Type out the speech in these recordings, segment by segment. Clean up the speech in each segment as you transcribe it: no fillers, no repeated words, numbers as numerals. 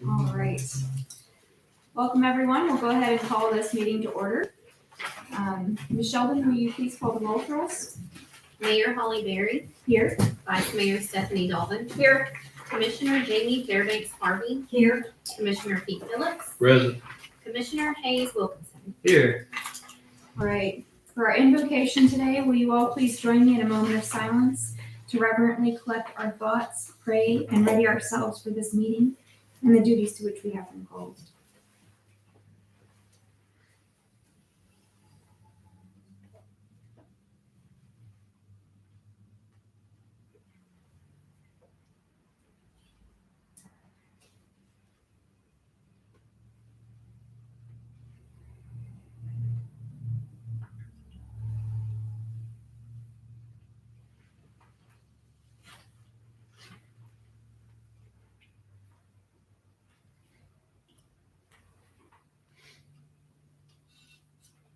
All right. Welcome, everyone. We'll go ahead and call this meeting to order. Ms. Sheldon, will you please call the roll for us? Mayor Holly Berry. Here. Vice Mayor Stephanie Dalton. Here. Commissioner Jamie Fairbanks Harvey. Here. Commissioner Pete Phillips. Present. Commissioner Hayes Wilkinson. Here. All right. For our invocation today, will you all please join me in a moment of silence to reverently collect our thoughts, pray, and ready ourselves for this meeting and the duties to which we have been called.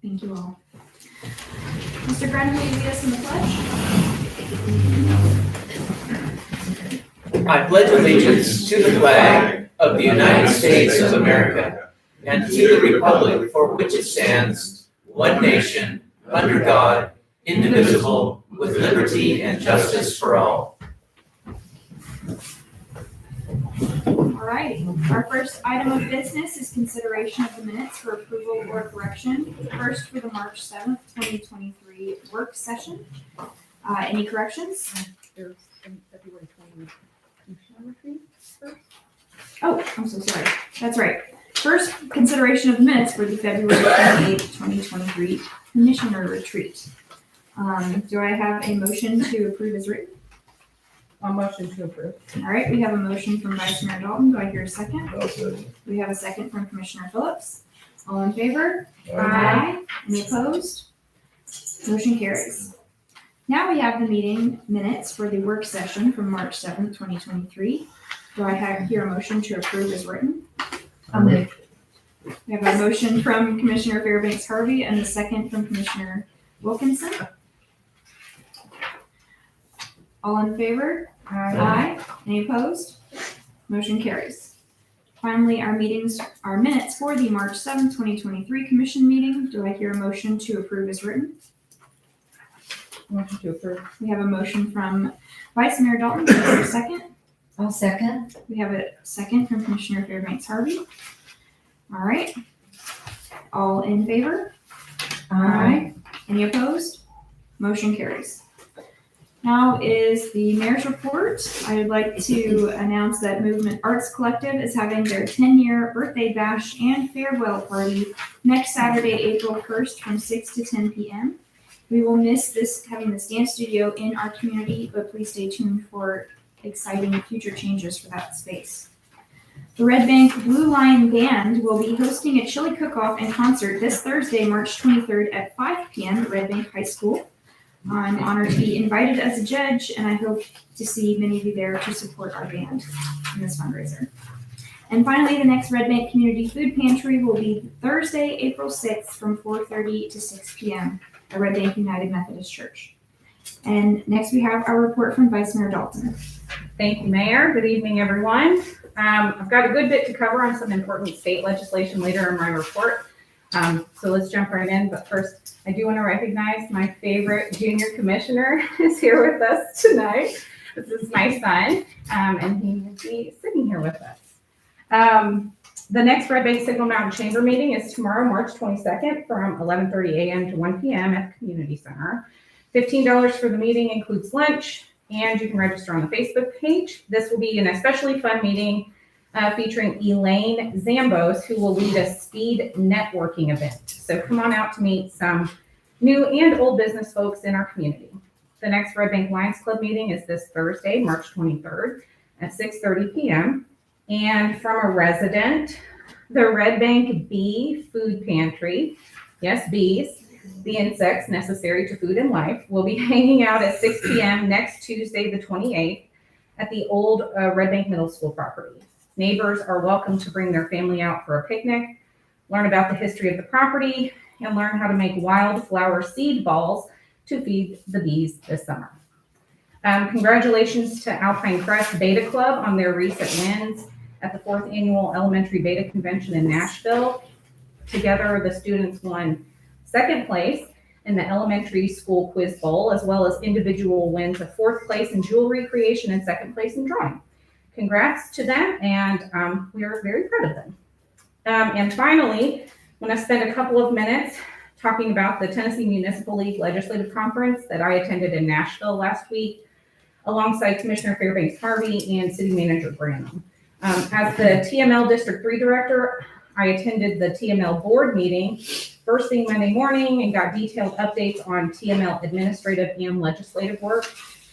Thank you all. Mr. Gren, will you lead us in the pledge? I pledge allegiance to the flag of the United States of America and to the republic for which it stands, one nation, under God, indivisible, with liberty and justice for all. All right. Our first item of business is consideration of the minutes for approval or correction. First, for the March 7th, 2023 work session. Any corrections? There's some February 20 commissioner retreat first. Oh, I'm so sorry. That's right. First, consideration of minutes for the February 28th, 2023 commissioner retreat. Do I have a motion to approve as written? A motion to approve. All right, we have a motion from Vice Mayor Dalton. Do I hear a second? I'll second. We have a second from Commissioner Phillips. All in favor? Aye. Any opposed? Motion carries. Now we have the meeting minutes for the work session from March 7th, 2023. Do I hear a motion to approve as written? I'll move. We have a motion from Commissioner Fairbanks Harvey and a second from Commissioner Wilkinson. All in favor? Aye. Any opposed? Motion carries. Finally, our minutes for the March 7th, 2023 commission meeting. Do I hear a motion to approve as written? Motion to approve. We have a motion from Vice Mayor Dalton. Do I hear a second? I'll second. We have a second from Commissioner Fairbanks Harvey. All right. All in favor? Aye. Any opposed? Motion carries. Now is the mayor's report. I would like to announce that Movement Arts Collective is having their 10-year birthday bash and farewell party next Saturday, April 1st from 6 to 10 p.m. We will miss having this dance studio in our community, but please stay tuned for exciting future changes for that space. The Red Bank Blue Line Band will be hosting a chili cook-off and concert this Thursday, March 23rd at 5 p.m. at Red Bank High School. I'm honored to be invited as a judge, and I hope to see many of you there to support our band in this fundraiser. And finally, the next Red Bank Community Food Pantry will be Thursday, April 6th from 4:30 to 6 p.m. at Red Bank United Methodist Church. And next we have our report from Vice Mayor Dalton. Thank you, Mayor. Good evening, everyone. I've got a good bit to cover on some important state legislation later in my report. So let's jump right in. But first, I do want to recognize my favorite junior commissioner is here with us tonight. This is my son, and he will be sitting here with us. The next Red Bank Signal Mountain Chamber meeting is tomorrow, March 22nd from 11:30 a.m. to 1 p.m. at the Community Center. $15 for the meeting includes lunch, and you can register on the Facebook page. This will be an especially fun meeting featuring Elaine Zambos, who will lead a speed networking event. So come on out to meet some new and old business folks in our community. The next Red Bank Lions Club meeting is this Thursday, March 23rd at 6:30 p.m. And from a resident, the Red Bank Bee Food Pantry, yes, bees, the insects necessary to food and life, will be hanging out at 6 p.m. next Tuesday, the 28th, at the old Red Bank Middle School property. Neighbors are welcome to bring their family out for a picnic, learn about the history of the property, and learn how to make wildflower seed balls to feed the bees this summer. Congratulations to Alpine Crest Beta Club on their recent wins at the 4th Annual Elementary Beta Convention in Nashville. Together, the students won 2nd place in the Elementary School Quiz Bowl, as well as individual wins of 4th place in jewelry creation and 2nd place in drawing. Congrats to them, and we are very proud of them. And finally, I want to spend a couple of minutes talking about the Tennessee Municipal League Legislative Conference that I attended in Nashville last week, alongside Commissioner Fairbanks Harvey and City Manager Branham. As the TML District 3 Director, I attended the TML board meeting first thing Monday morning and got detailed updates on TML administrative and legislative work.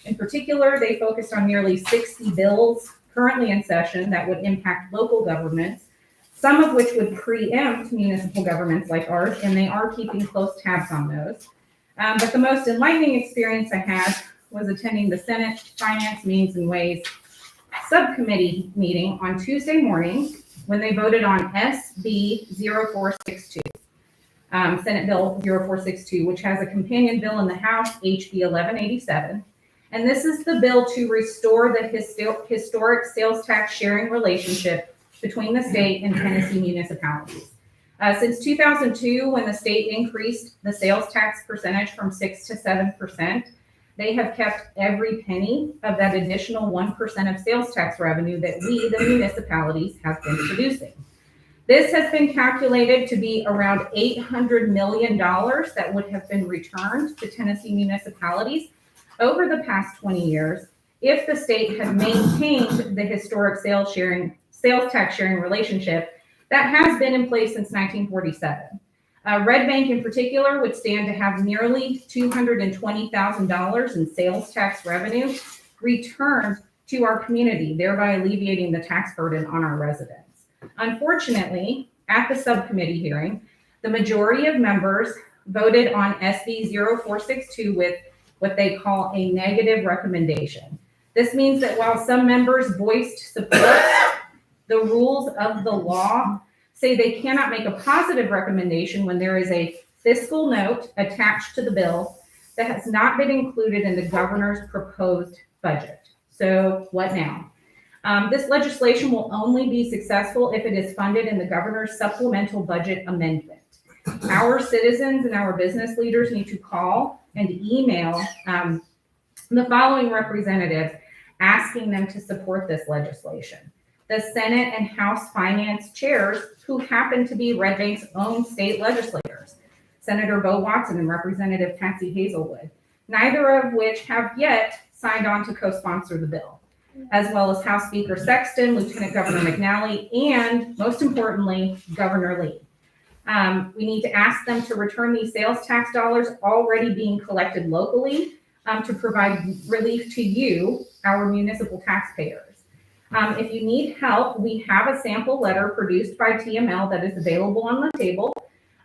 In particular, they focused on nearly 60 bills currently in session that would impact local governments, some of which would preempt municipal governments like ours, and they are keeping close tabs on those. But the most enlightening experience I had was attending the Senate Finance, Means and Ways subcommittee meeting on Tuesday morning when they voted on SB 0462, Senate Bill 0462, which has a companion bill in the House, HB 1187. And this is the bill to restore the historic sales tax sharing relationship between the state and Tennessee municipalities. Since 2002, when the state increased the sales tax percentage from 6 to 7%, they have kept every penny of that additional 1% of sales tax revenue that we, the municipalities, have been producing. This has been calculated to be around $800 million that would have been returned to Tennessee municipalities over the past 20 years if the state had maintained the historic sales tax sharing relationship that has been in place since 1947. Red Bank in particular would stand to have nearly $220,000 in sales tax revenue returned to our community, thereby alleviating the tax burden on our residents. Unfortunately, at the subcommittee hearing, the majority of members voted on SB 0462 with what they call a negative recommendation. This means that while some members voiced support, the rules of the law say they cannot make a positive recommendation when there is a fiscal note attached to the bill that has not been included in the governor's proposed budget. So what now? This legislation will only be successful if it is funded in the governor's supplemental budget amendment. Our citizens and our business leaders need to call and email the following representatives asking them to support this legislation. The Senate and House Finance chairs, who happen to be Red Bank's own state legislators, Senator Bo Watson and Representative Patsy Hazelwood, neither of which have yet signed on to co-sponsor the bill, as well as House Speaker Sexton, Lieutenant Governor McNally, and most importantly, Governor Lee. We need to ask them to return these sales tax dollars already being collected locally to provide relief to you, our municipal taxpayers. If you need help, we have a sample letter produced by TML that is available on the table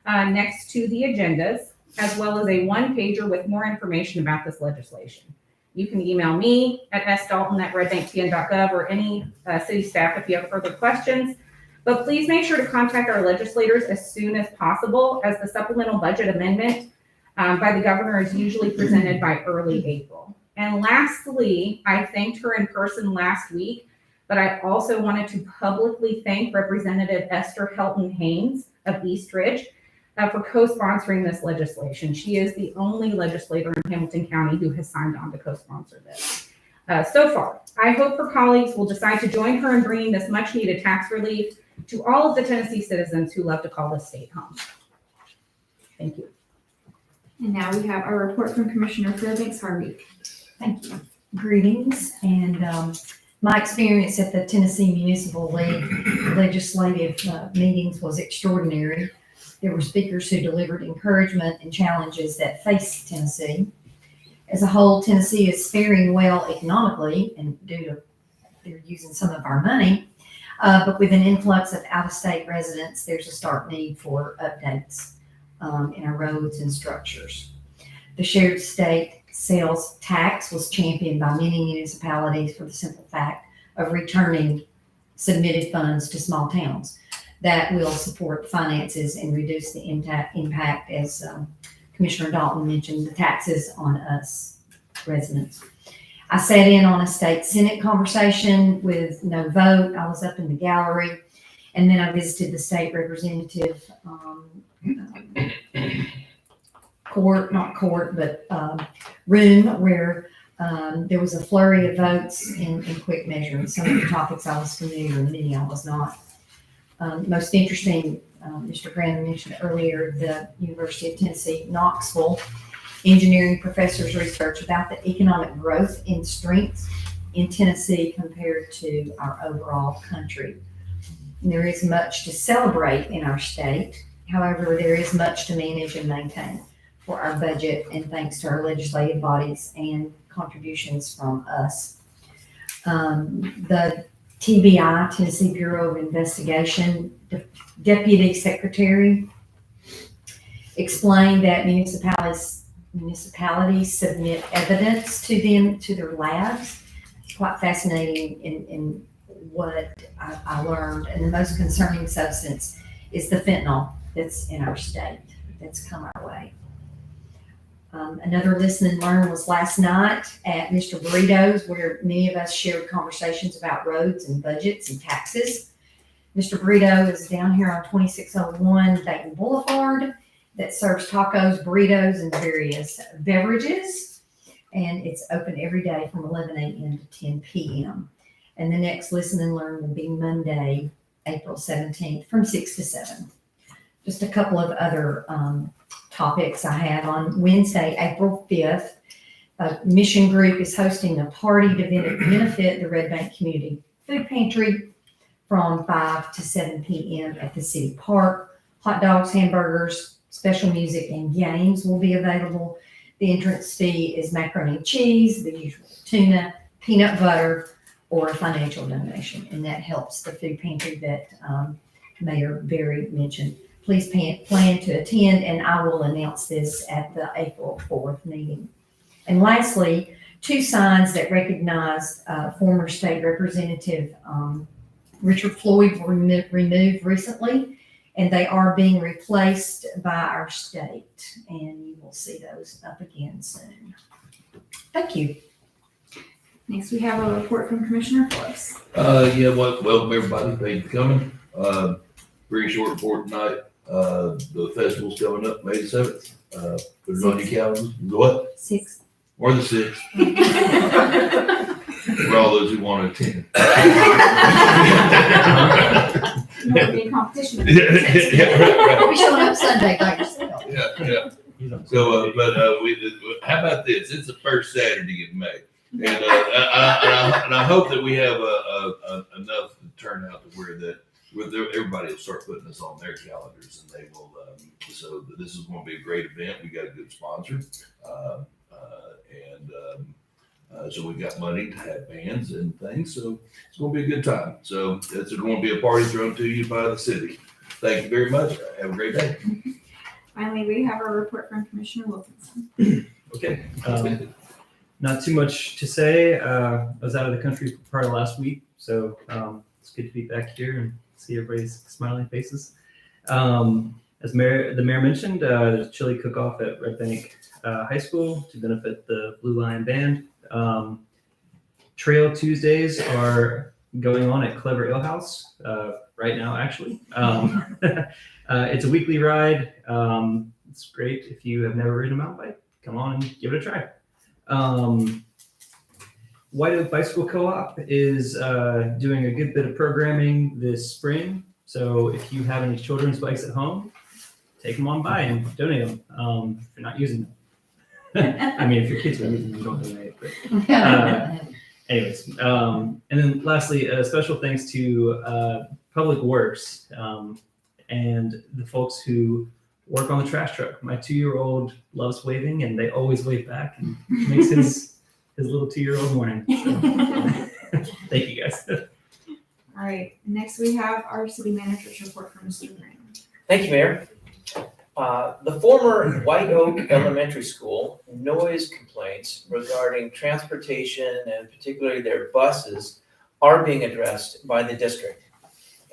next to the agendas, as well as a one-pager with more information about this legislation. You can email me at sdalton@redbanktn.gov or any city staff if you have further questions. But please make sure to contact our legislators as soon as possible, as the supplemental budget amendment by the governor is usually presented by early April. And lastly, I thanked her in person last week, but I also wanted to publicly thank Representative Esther Helton Haynes of East Ridge for co-sponsoring this legislation. She is the only legislator in Hamilton County who has signed on to co-sponsor this. So far, I hope her colleagues will decide to join her in bringing this much-needed tax relief to all of the Tennessee citizens who love to call this state home. Thank you. And now we have a report from Commissioner Fairbanks Harvey. Thank you. Greetings, and my experience at the Tennessee Municipal League legislative meetings was extraordinary. There were speakers who delivered encouragement and challenges that face Tennessee. As a whole, Tennessee is faring well economically, and due to they're using some of our money, but with an influx of out-of-state residents, there's a stark need for updates in our roads and structures. The shared state sales tax was championed by many municipalities for the simple fact of returning submitted funds to small towns. That will support finances and reduce the impact, as Commissioner Dalton mentioned, the taxes on us residents. I sat in on a state senate conversation with no vote. I was up in the gallery, and then I visited the state representative room where there was a flurry of votes in quick measure. And some of the topics I was familiar with, many I was not. Most interesting, Mr. Graham mentioned earlier, the University of Tennessee, Knoxville engineering professor's research about the economic growth and strength in Tennessee compared to our overall country. And there is much to celebrate in our state. However, there is much to manage and maintain for our budget, and thanks to our legislative bodies and contributions from us. The TBI, Tennessee Bureau of Investigation, Deputy Secretary explained that municipalities submit evidence to their labs. It's quite fascinating in what I learned. And the most concerning substance is the fentanyl that's in our state, that's come our way. Another listen and learn was last night at Mr. Burrito's, where many of us shared conversations about roads and budgets and taxes. Mr. Burrito is down here on 2601 Dayton Boulevard that serves tacos, burritos, and various beverages. And it's open every day from 11 a.m. to 10 p.m. And the next listen and learn will be Monday, April 17th from 6 to 7. Just a couple of other topics I have. On Wednesday, April 5th, a mission group is hosting a party to benefit the Red Bank Community Food Pantry from 5 to 7 p.m. at the city park. Hot dogs, hamburgers, special music, and games will be available. The entrance fee is macaroni and cheese, the usual tuna, peanut butter, or a financial donation, and that helps the food pantry that Mayor Berry mentioned. Please plan to attend, and I will announce this at the April 4th meeting. And lastly, 2 signs that recognize former state representative Richard Floyd were removed recently, and they are being replaced by our state, and you will see those up again soon. Thank you. Next, we have a report from Commissioner Phillips. Welcome everybody. Thank you for coming. Very short report tonight. The festival's coming up May the 7th. Put it on your calendars. What? 6. Or the 6th. For all those who want to attend. It'll be a competition. We'll be showing up Sunday by yourself. Yeah. So, how about this? It's the first Saturday in May. And I hope that we have enough turnout to where everybody will start putting this on their calendars, and they will. So this is going to be a great event. We got a good sponsor, so we got money to have bands and things. So it's going to be a good time. So it's going to be a party thrown to you by the city. Thank you very much. Have a great day. Finally, we have a report from Commissioner Wilkinson. Okay. Not too much to say. I was out of the country for part of last week, so it's good to be back here and see everybody's smiling faces. As the mayor mentioned, there's a chili cook-off at Red Bank High School to benefit the Blue Lion Band. Trail Tuesdays are going on at Clever Ale House right now, actually. It's a weekly ride. It's great if you have never ridden a mountain bike. Come on and give it a try. White Oak Bicycle Co-op is doing a good bit of programming this spring. So if you have any children's bikes at home, take them on by and donate them if you're not using them. I mean, if your kids are using them, don't donate it. Anyways, and then lastly, a special thanks to Public Works and the folks who work on the trash truck. My 2-year-old loves waving, and they always wave back, and makes his little 2-year-old morning. So, thank you, guys. All right, next we have our city manager's report from Mr. Graham. Thank you, Mayor. The former White Oak Elementary School noise complaints regarding transportation and particularly their buses are being addressed by the district.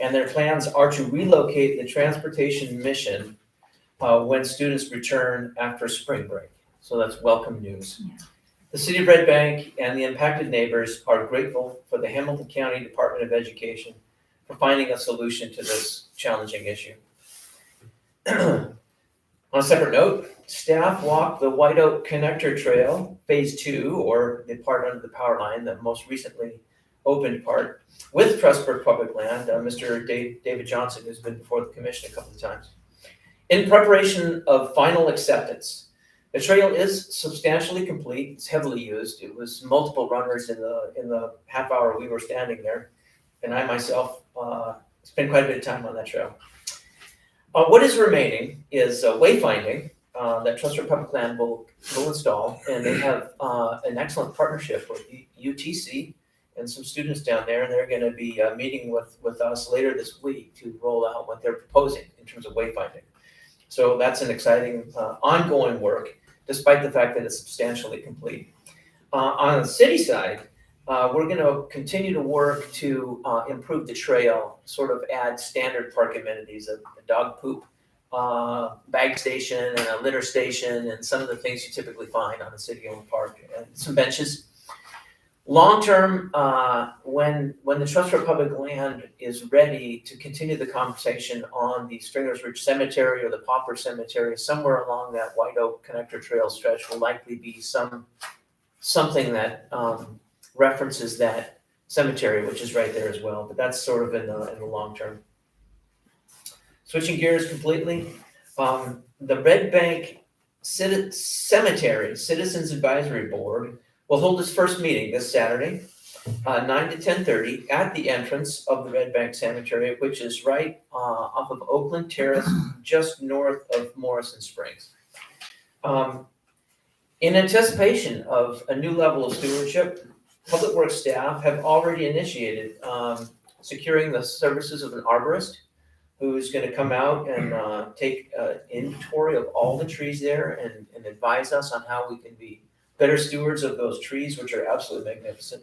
And their plans are to relocate the transportation mission when students return after spring break. So that's welcome news. Yeah. The City of Red Bank and the impacted neighbors are grateful for the Hamilton County Department of Education for finding a solution to this challenging issue. On a separate note, staff walked the White Oak Connector Trail, Phase 2, or the part under the power line, the most recently opened part, with Trustburg Public Land, Mr. David Johnson, who's been before the commission a couple of times. In preparation of final acceptance, the trail is substantially complete. It's heavily used. It was multiple runners in the half hour we were standing there, and I myself spent quite a bit of time on that trail. What is remaining is wayfinding that Trustburg Public Land will install, and they have an excellent partnership with UTC and some students down there, and they're going to be meeting with us later this week to roll out what they're proposing in terms of wayfinding. So that's an exciting ongoing work, despite the fact that it's substantially complete. On the city side, we're going to continue to work to improve the trail, sort of add standard park amenities, a dog poop bag station and a litter station, and some of the things you typically find on a city-owned park, and some benches. Long term, when the Trustburg Public Land is ready to continue the conversation on the Stringers Ridge Cemetery or the Popper Cemetery, somewhere along that White Oak Connector Trail stretch will likely be something that references that cemetery, which is right there as well. But that's sort of in the long term. Switching gears completely, the Red Bank Cemetery Citizens Advisory Board will hold its first meeting this Saturday, 9 to 10:30, at the entrance of the Red Bank Cemetery, which is right off of Oakland Terrace, just north of Morrison Springs. In anticipation of a new level of stewardship, Public Works staff have already initiated securing the services of an arborist who's going to come out and take inventory of all the trees there and advise us on how we can be better stewards of those trees, which are absolutely magnificent.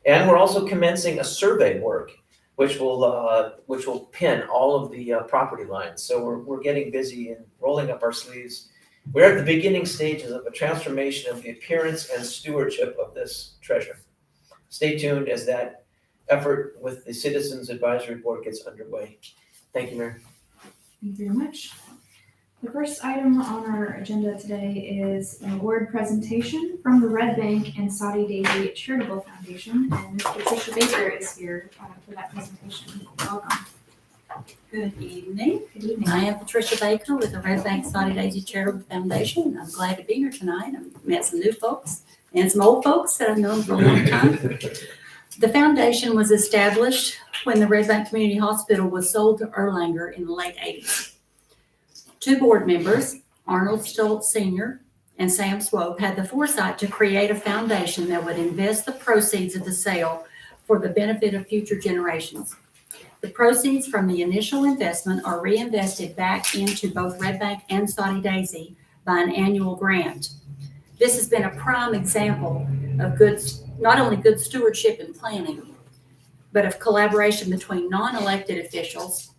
And we're also commencing a survey work, which will pin all of the property lines. So we're getting busy and rolling up our sleeves. We're at the beginning stages of a transformation of the appearance and stewardship of this treasure. Stay tuned as that effort with the Citizens Advisory Board gets underway. Thank you, Mayor. Thank you very much. The first item on our agenda today is an award presentation from the Red Bank and Soddy Daisy Charitable Foundation, and Ms. Patricia Baker is here for that presentation. Welcome. Good evening. Good evening. I am Patricia Baker with the Red Bank Soddy Daisy Charitable Foundation, and I'm glad to be here tonight. I've met some new folks and some old folks that I've known for a long time. The foundation was established when the Red Bank Community Hospital was sold to Erlanger in the late 80s. Two board members, Arnold Stoltz Sr. and Sam Swope, had the foresight to create a foundation that would invest the proceeds of the sale for the benefit of future generations. The proceeds from the initial investment are reinvested back into both Red Bank and Soddy Daisy by an annual grant. This has been a prime example of not only good stewardship and planning, but of collaboration between non-elected officials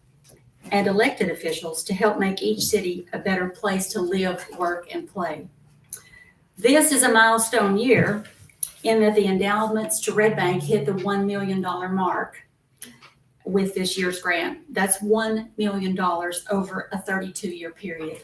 and elected officials to help make each city a better place to live, work, and play. This is a milestone year in that the endowments to Red Bank hit the $1 million mark with this year's grant. That's $1 million over a 32-year period.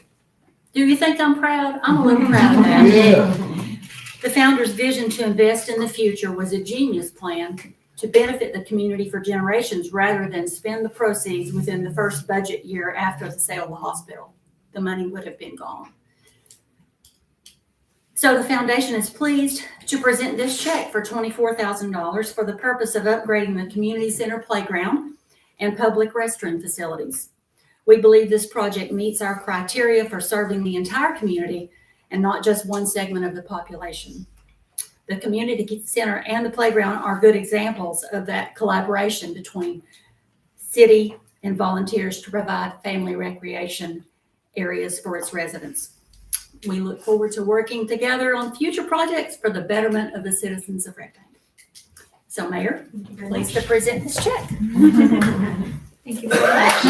Do you think I'm proud? I'm a little proud of that. Yeah. The founder's vision to invest in the future was a genius plan to benefit the community for generations rather than spend the proceeds within the first budget year after the sale of the hospital. The money would have been gone. So the foundation is pleased to present this check for $24,000 for the purpose of upgrading the community center playground and public restroom facilities. We believe this project meets our criteria for serving the entire community and not just one segment of the population. The community center and the playground are good examples of that collaboration between city and volunteers to provide family recreation areas for its residents. We look forward to working together on future projects for the betterment of the citizens of Red Bank. So, Mayor, pleased to present this check. Thank you very much.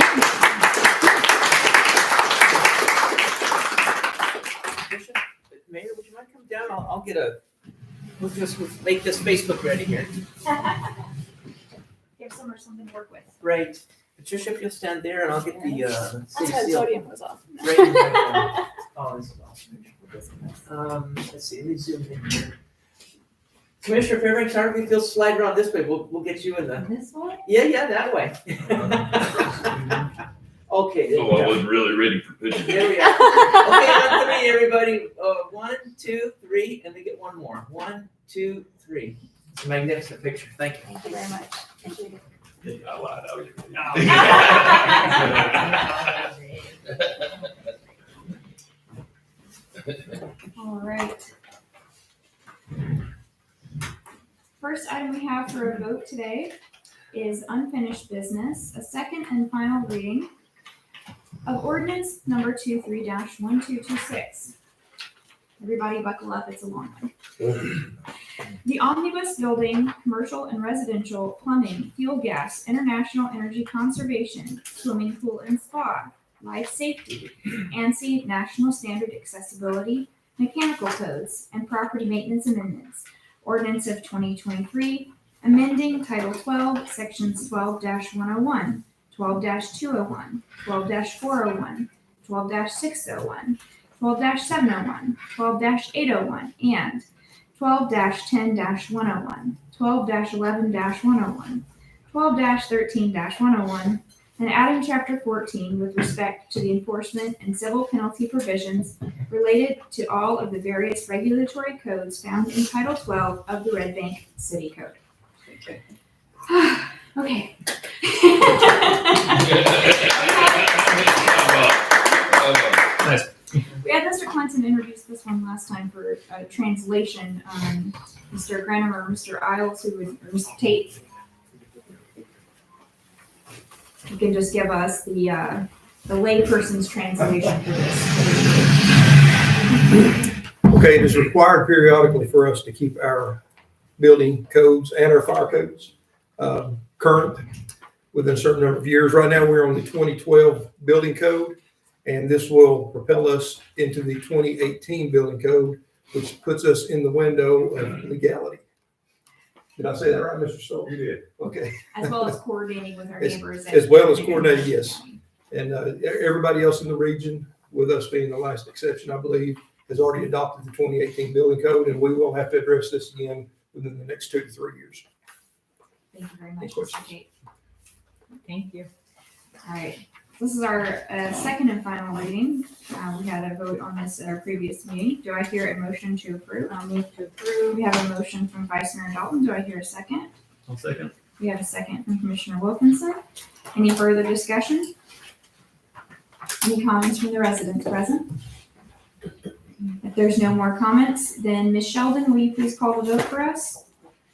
Mayor, would you mind coming down? I'll get a We'll just make this Facebook ready here. Give Summer something to work with. Right. Patricia, if you'll stand there and I'll get the That's city why the seal. sodium was off. Right in there. Oh, this is awesome. Let's see, let me zoom in here. Commissioner Fairbanks, Harvey, if you'll slide around this way, we'll get you in the, This one? yeah, that way. Okay, there we Oh, I go. wasn't really ready for pictures. There we are. Okay, on three, everybody. 1, 2, 3, and we get one more. 1, 2, 3. It's a magnificent picture. Thank you. Thank you very much. Thank you. I lied. I was All right. First item we have for a vote today is unfinished business, a second and final reading of ordinance number 23-1226. Everybody buckle up, it's a long one. The omnibus building, commercial and residential, plumbing, fuel gas, international energy conservation, swimming pool and spa, life safety, ANSI national standard accessibility, mechanical codes, and property maintenance amendments. Ordinance of 2023, amending Title 12, Sections 12-101, 12-201, 12-401, 12-601, 12-701, 12-801, and 12-10-101, 12-11-101, 12-13-101, and adding Chapter 14 with respect to the enforcement and civil penalty provisions related to all of the various regulatory codes found in Title 12 of the Red Bank City Code. Okay. Okay. Nice. We had Mr. Clinton introduce this one last time for a translation. Mr. Granham or Mr. Isles, or Mr. Tate, you can just give us the layperson's translation for this. Okay, it is required periodically for us to keep our building codes and our fire codes current within a certain number of years. Right now, we're on the 2012 building code, and this will propel us into the 2018 building code, which puts us in the window of legality. Did I say that right, Mr. Stoll? You did. Okay. As well as coordinating with our neighbors. As well as coordinating, yes. And everybody else in the region, with us being the last exception, I believe, has already adopted the 2018 building code, and we will have to address this again within the next 2 to 3 years. Thank you very much, Any Mr. questions? Tate. Thank you. All right, this is our second and final reading. We had a vote on this at our previous meeting. Do I hear a motion to approve? I'll move to approve. We have a motion from Vice Mayor Dalton. Do I hear a second? I'll second. We have a second from Commissioner Wilkinson. Any further discussion? Any comments from the residents present? If there's no more comments, then Ms. Sheldon, will you please call the vote for us?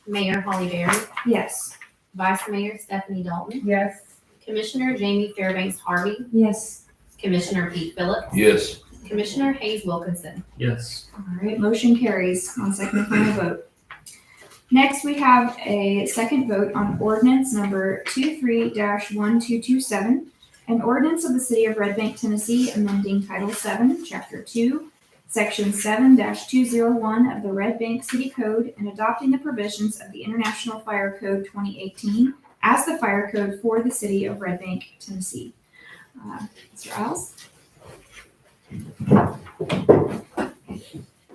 Mayor Holly Berry, Yes. Vice Mayor Stephanie Dalton, Yes. Commissioner Jamie Fairbanks Harvey, Yes. Commissioner Pete Phillips, Yes. Commissioner Hayes Wilkinson. Yes. All right, motion carries on second and final vote. Next, we have a second vote on ordinance number 23-1227, an ordinance of the City of Red Bank, Tennessee, amending Title 7, Chapter 2, Section 7-201 of the Red Bank City Code and adopting the provisions of the International Fire Code 2018 as the fire code for the City of Red Bank, Tennessee. Mr. Isles?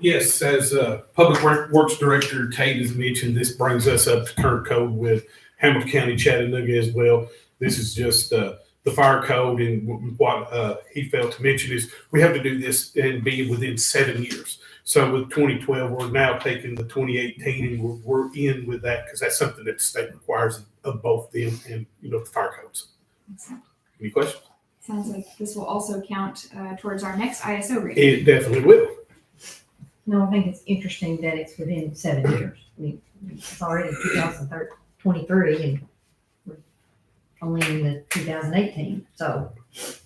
Yes, as Public Works Director Tate has mentioned, this brings us up to current code with Hamilton County, Chattanooga as well. This is just the fire code, and what he failed to mention is we have to do this and be within 7 years. So with 2012, we're now taking the 2018 and we're in with that because that's something that the state requires of both them and, the fire codes. Excellent. Any questions? Sounds like this will also count towards our next ISO reading. It definitely will. No, I think it's interesting that it's within 7 years. I mean, it's already 2023 and we're only in the 2018. So it's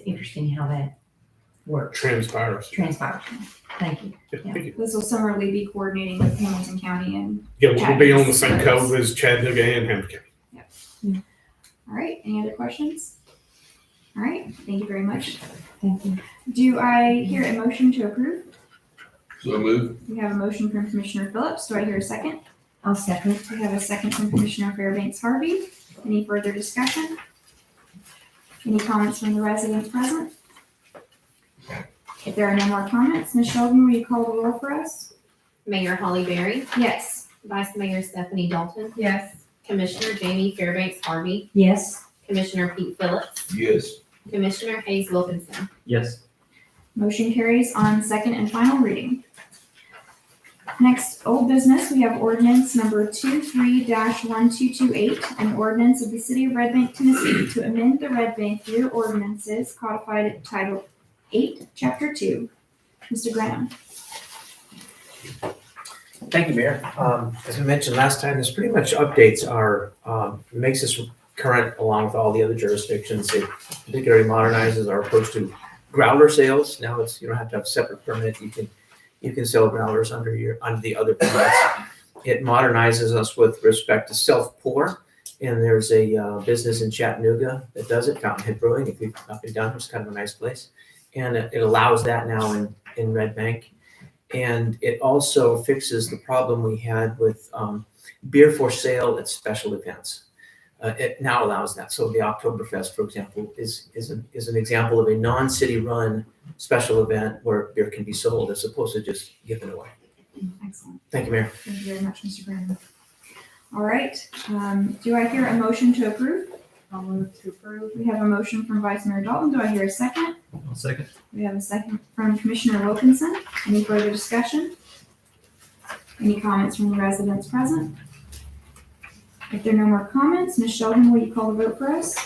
interesting how that works, Transpires. transpires. Thank you. Yeah, thank you. This will similarly be coordinating with Hamilton County and, Yeah, we'll be on the same code as Chattanooga and Hamilton County. all right, any other questions? All right, thank you very much. Thank you. Do I hear a motion to approve? So moved. We have a motion from Commissioner Phillips. Do I hear a second? I'll second. We have a second from Commissioner Fairbanks Harvey. Any further discussion? Any comments from the residents present? If there are no more comments, Ms. Sheldon, will you call the roll for us? Mayor Holly Berry, Yes. Vice Mayor Stephanie Dalton, Yes. Commissioner Jamie Fairbanks Harvey, Yes. Commissioner Pete Phillips, Yes. Commissioner Hayes Wilkinson. Yes. Motion carries on second and final reading. Next, old business, we have ordinance number 23-1228, an ordinance of the city of Red Bank, Tennessee to amend the Red Bank year ordinances codified at Title 8, Chapter 2. Mr. Graham. Thank you, Mayor. As we mentioned last time, this pretty much updates our, makes us current along with all the other jurisdictions. It particularly modernizes our approach to growler sales. Now it's, you don't have to have a separate permit. You can sell growlers under the other permits. It modernizes us with respect to self-pour. And there's a business in Chattanooga that does it, Fountainhead Brewing. If you've not been down, it's kind of a nice place. And it allows that now in Red Bank. And it also fixes the problem we had with beer for sale at special events. It now allows that. So the Oktoberfest, for example, is an example of a non-city run special event where beer can be sold as opposed to just given away. Excellent. Thank you, Mayor. Thank you very much, Mr. Graham. All right, do I hear a motion to approve? I'll move to approve. We have a motion from Vice Mayor Dalton. Do I hear a second? I'll second. We have a second from Commissioner Wilkinson. Any further discussion? Any comments from the residents present? If there are no more comments, Ms. Sheldon, will you call the vote for us?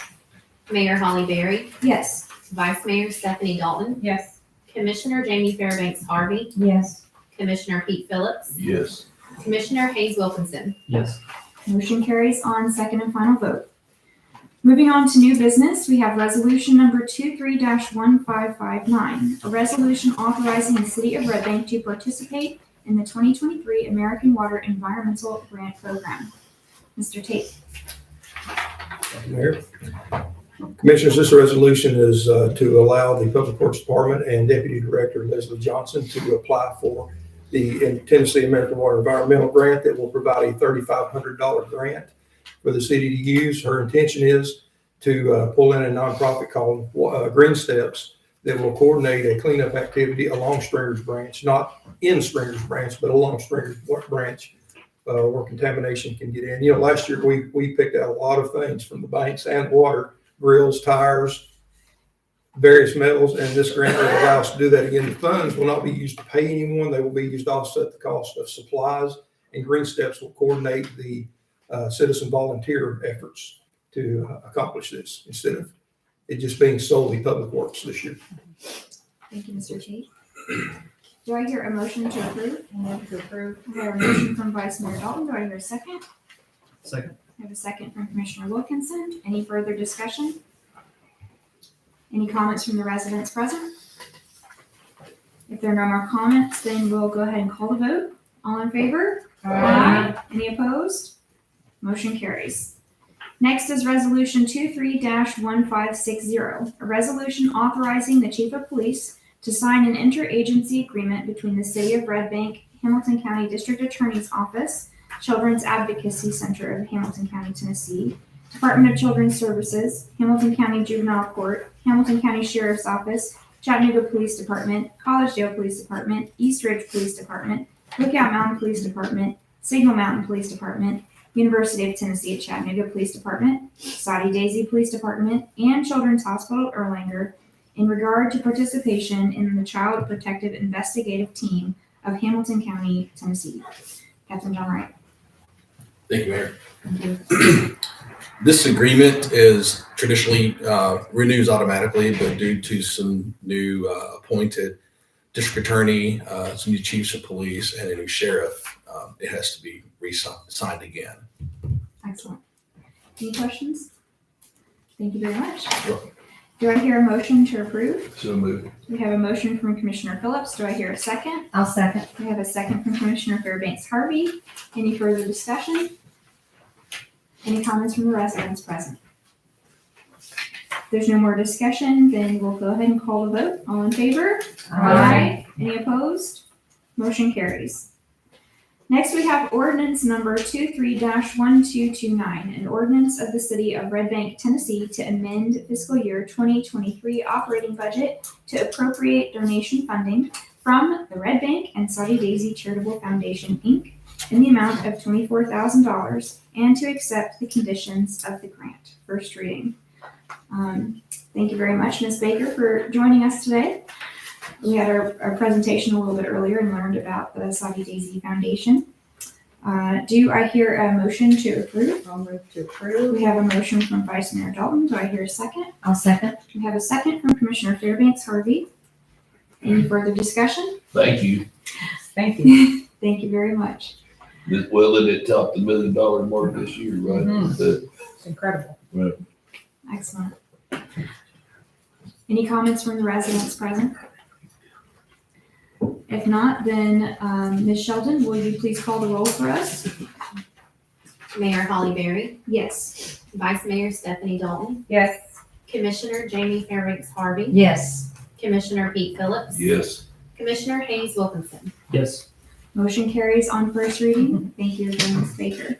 Mayor Holly Berry, Yes. Vice Mayor Stephanie Dalton, Yes. Commissioner Jamie Fairbanks Harvey, Yes. Commissioner Pete Phillips, Yes. Commissioner Hayes Wilkinson. Yes. Motion carries on second and final vote. Moving on to new business, we have resolution number 23-1559, a resolution authorizing the city of Red Bank to participate in the 2023 American Water Environmental Grant Program. Mr. Tate. Thank you, Mayor. Commissioners, this resolution is to allow the Public Works Department and Deputy Director Leslie Johnson to apply for the Tennessee American Water Environmental Grant that will provide a $3,500 grant for the city to use. Her intention is to pull in a nonprofit called Green Steps that will coordinate a cleanup activity along Stringer's Branch, not in Stringer's Branch, but along Stringer's Branch where contamination can get in. You know, last year we picked out a lot of things from the banks and water, grills, tires, various metals, and this grant will allow us to do that again. The funds will not be used to pay anyone. They will be used to offset the cost of supplies, and Green Steps will coordinate the citizen volunteer efforts to accomplish this instead of it just being solely public works this year. Thank you, Mr. Tate. Do I hear a motion to approve? I'll move to approve. We have a motion from Vice Mayor Dalton. Do I hear a second? Second. I have a second from Commissioner Wilkinson. Any further discussion? Any comments from the residents present? If there are no more comments, then we'll go ahead and call the vote. All in favor? Aye. Any opposed? Motion carries. Next is Resolution 23-1560, a resolution authorizing the Chief of Police to sign an interagency agreement between the City of Red Bank, Hamilton County District Attorney's Office, Children's Advocacy Center of Hamilton County, Tennessee, Department of Children's Services, Hamilton County Juvenile Court, Hamilton County Sheriff's Office, Chattanooga Police Department, Collegedale Police Department, East Ridge Police Department, Lookout Mountain Police Department, Signal Mountain Police Department, University of Tennessee at Chattanooga Police Department, Soddy Daisy Police Department, and Children's Hospital Erlanger in regard to participation in the Child Protective Investigative Team of Hamilton County, Tennessee. Captain John Wright. Thank you, Mayor. This agreement is traditionally renews automatically, but due to some new appointed district attorney, some new chiefs of police, and a new sheriff, it has to be re-signed again. Excellent. Any questions? Thank you very much. You're welcome. Do I hear a motion to approve? So moved. We have a motion from Commissioner Phillips. Do I hear a second? I'll second. We have a second from Commissioner Fairbanks Harvey. Any further discussion? Any comments from the residents present? If there's no more discussion, then we'll go ahead and call the vote. All in favor? Aye. Any opposed? Motion carries. Next, we have ordinance number 23-1229, an ordinance of the city of Red Bank, Tennessee to amend fiscal year 2023 operating budget to appropriate donation funding from the Red Bank and Soddy Daisy Charitable Foundation, Inc. in the amount of $24,000 and to accept the conditions of the grant. First reading. Thank you very much, Ms. Baker, for joining us today. We had our presentation a little bit earlier and learned about the Soddy Daisy Foundation. Do I hear a motion to approve? I'll move to approve. We have a motion from Vice Mayor Dalton. Do I hear a second? I'll second. We have a second from Commissioner Fairbanks Harvey. Any further discussion? Thank you. Thank you. Thank you very much. Well, and it topped the $1 million mark this year, right? It's incredible. Excellent. Any comments from the residents present? If not, then Ms. Sheldon, will you please call the roll for us? Mayor Holly Berry, Yes. Vice Mayor Stephanie Dalton, Yes. Commissioner Jamie Fairbanks Harvey, Yes. Commissioner Pete Phillips, Yes. Commissioner Hayes Wilkinson. Yes. Motion carries on first reading. Thank you again, Ms. Baker.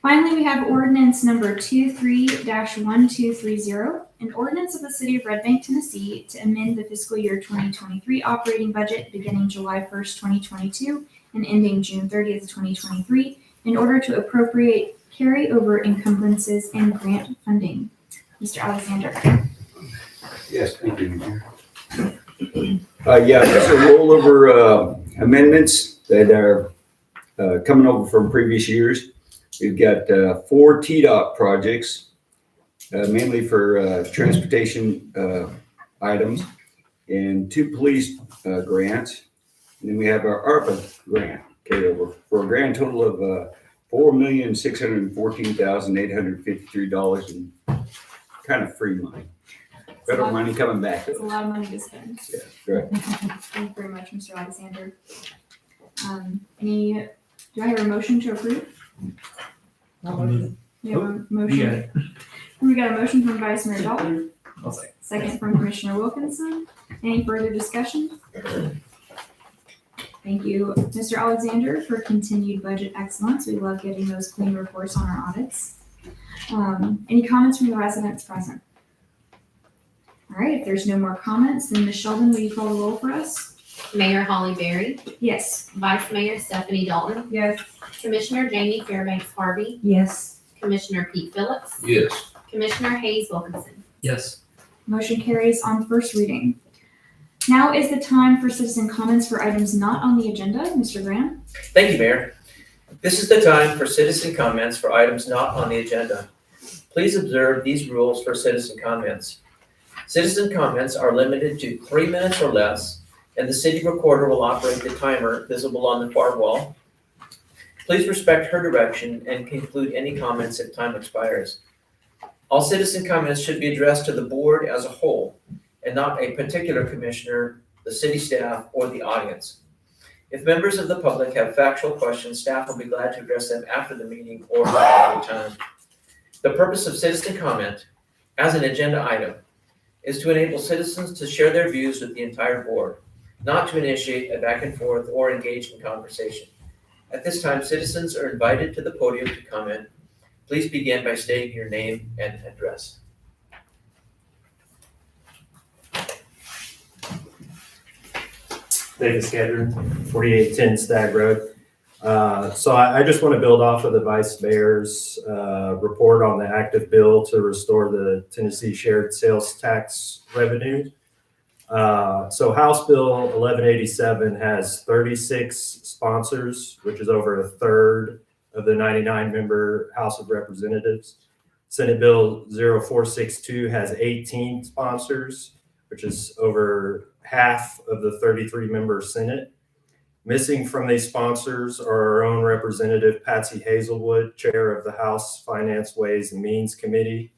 Finally, we have ordinance number 23-1230, an ordinance of the city of Red Bank, Tennessee to amend the fiscal year 2023 operating budget beginning July 1st, 2022 and ending June 30th, 2023 in order to appropriate carryover encumbrances and grant funding. Mr. Alexander. Yes, thank you, Mayor. Yeah, these are rollover amendments that are coming over from previous years. We've got 4 TDOT projects, mainly for transportation items, and 2 police grants. And then we have our ARPA grant carryover for a grand total of $4,614,853 in kind of free money. Federal money coming back. That's a lot of money to spend. Yeah, right. Thank you very much, Mr. Alexander. Do I hear a motion to approve? We have a motion. We got a motion from Vice Mayor Dalton. I'll say. Second from Commissioner Wilkinson. Any further discussion? Thank you, Mr. Alexander, for continued budget excellence. We love getting those clean reports on our audits. Any comments from the residents present? All right, if there's no more comments, then Ms. Sheldon, will you call the roll for us? Mayor Holly Berry, Yes. Vice Mayor Stephanie Dalton, Yes. Commissioner Jamie Fairbanks Harvey, Yes. Commissioner Pete Phillips, Yes. Commissioner Hayes Wilkinson. Yes. Motion carries on first reading. Now is the time for citizen comments for items not on the agenda. Mr. Graham? Thank you, Mayor. This is the time for citizen comments for items not on the agenda. Please observe these rules for citizen comments. Citizen comments are limited to 3 minutes or less, and the city recorder will operate the timer visible on the far wall. Please respect her direction and conclude any comments if time expires. All citizen comments should be addressed to the board as a whole and not a particular commissioner, the city staff, or the audience. If members of the public have factual questions, staff will be glad to address them after the meeting or at any time. The purpose of citizen comment as an agenda item is to enable citizens to share their views with the entire board, not to initiate a back and forth or engage in conversation. At this time, citizens are invited to the podium to comment. Please begin by stating your name and address. David Skadron, 4810 Stag Road. So I just want to build off of the Vice Mayor's report on the active bill to restore the Tennessee shared sales tax revenue. So House Bill 1187 has 36 sponsors, which is over a third of the 99-member House of Representatives. Senate Bill 0462 has 18 sponsors, which is over half of the 33-member Senate. Missing from these sponsors are our own Representative Patsy Hazelwood, Chair of the House Finance, Ways and Means Committee,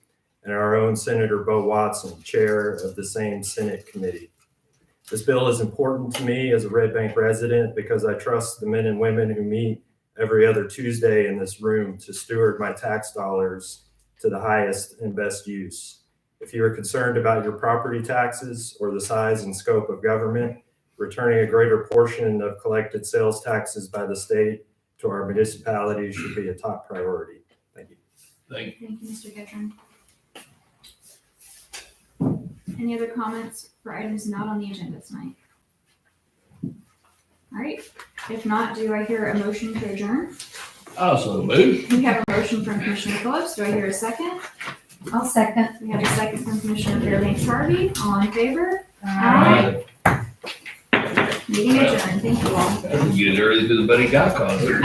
and our own Senator Bo Watson, Chair of the same Senate committee. This bill is important to me as a Red Bank resident because I trust the men and women who meet every other Tuesday in this room to steward my tax dollars to the highest and best use. If you are concerned about your property taxes or the size and scope of government, returning a greater portion of collected sales taxes by the state to our municipalities should be a top priority. Thank you. Thank Thank you, Mr. Gedron. Any other comments for items not on the agenda tonight? All right, if not, do I hear a motion to adjourn? Also move. We have a motion from Commissioner Phillips. Do I hear a second? I'll second. We have a second from Commissioner Fairbanks Harvey. All in favor? Aye. Meeting adjourned. Thank you all. Get early to the Buddy Guy concert.